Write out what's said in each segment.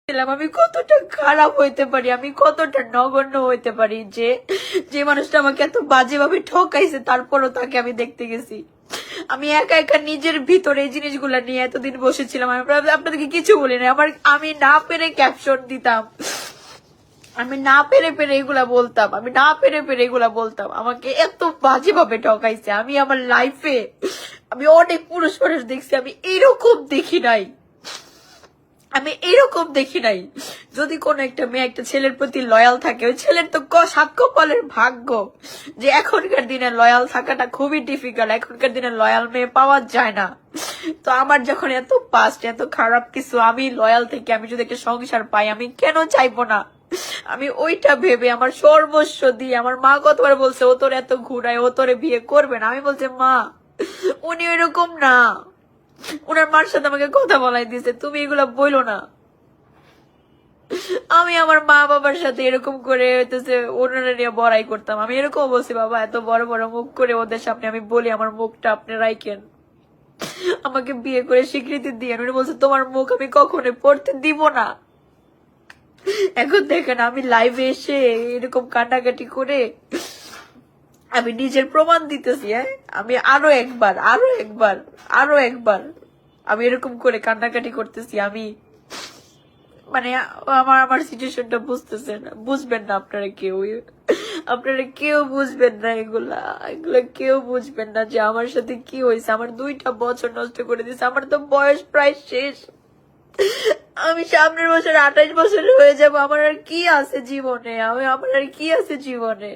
আমি কতটা খারাপ হইতে পারি, আমি কতটা নগণ্য হইতে পারি যে যে মানুষটা আমাকে এত বাজেভাবে ঠকাইছে তারপরও তাকে আমি দেখতে গেছি। আমি একা একা নিজের ভিতরে এই জিনিসগুলা নিয়ে এতদিন বসেছিলাম। আমি আপনাদেরকে কিছু বলি না। আমি না পেরে ক্যাপশন দিতাম, আমি না পেরে পেরে এগুলা বলতাম, আমি না পেরে পেরে এগুলা বলতাম। আমাকে এত বাজেভাবে ঠকাইছে। আমি আমার লাইফে আমি অনেক পুরুষ মানুষ দেখছি, আমি এইরকম দেখি নাই, আমি এরকম দেখি নাই। যদি কোন একটা মেয়ে একটা ছেলের প্রতি লয়াল থাকে, ওই ছেলের তো সাত কপালের ভাগ্য যে এখনকার দিনে লয়াল থাকাটা খুবই ডিফিকাল্ট। এখনকার দিনে লয়াল মেয়ে পাওয়া যায় না। তো আমার যখন এত পাস্ট, এত খারাপ কিছু, আমি লয়াল থেকে আমি যদি একটা সংসার পাই, আমি কেন চাইবো না? আমি ওইটা ভেবে আমার সর্বস্ব দিয়ে, আমার মা কতবার বলছে ও তোর এত ঘুরায়, ও তোরে বিয়ে করবে না। আমি বলছি মা উনি ওইরকম না। ওনার মার সাথে আমাকে কথা বলাই দিয়েছে, তুমি এগুলা বইলো না। আমি আমার মা বাবার সাথে এরকম করে হইতেছে ওনারা নিয়ে বড়াই করতাম। আমি এরকম বলছি বাবা এত বড় বড় মুখ করে ওদের সামনে আমি বলি আমার মুখটা আপনি রাইখেন, আমাকে বিয়ে করে স্বীকৃতি দিয়ে। উনি বলছে তোমার মুখ আমি কখনো পড়তে দিব না। এখন দেখেন আমি লাইভে এসে এরকম কাটাকাটি করে আমি নিজের প্রমাণ দিতেছি। আমি আরো একবার আমি এরকম করে কান্নাকাটি করতেছি। আমি মানে আমার সিচুয়েশনটা বুঝবেন না আপনারা কেউ বুঝবেন না। এগুলা কেউ বুঝবেন না যে আমার সাথে কি হয়েছে। আমার 2টা বছর নষ্ট করে দিয়েছে। আমার তো বয়স প্রায় শেষ। আমি সামনের বছর 28 বছর হয়ে যাব। আমার আর কি আছে জীবনে? আমার আর কি আছে জীবনে?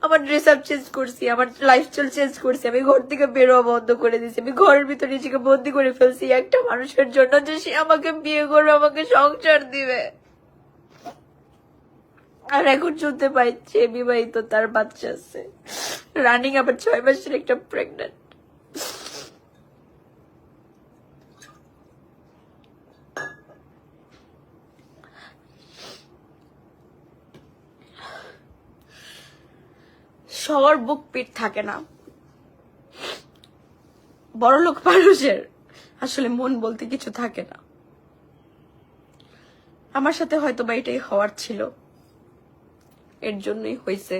আমার ড্রেস আপ চেঞ্জ করছি, আমার লাইফস্টাইল চেঞ্জ করছি, আমি ঘর থেকে বেরোয়া বন্ধ করে দিয়েছি, আমি ঘরের ভিতরে নিজেকে বন্দি করে ফেলছি একটা মানুষের জন্য যে সে আমাকে বিয়ে করবে, আমাকে সংসার দিবে। আর এখন শুনতে পাইছে বিবাহিত, তার বাচ্চা আছে, রানিং আবার 6 মাসের একটা প্রেগনেন্ট। সবার বুক পিট থাকে না। বড়লোক মানুষের আসলে মন বলতে কিছু থাকে না। আমার সাথে হয়তো বা এটাই হওয়ার ছিল, এর জন্যই হয়েছে।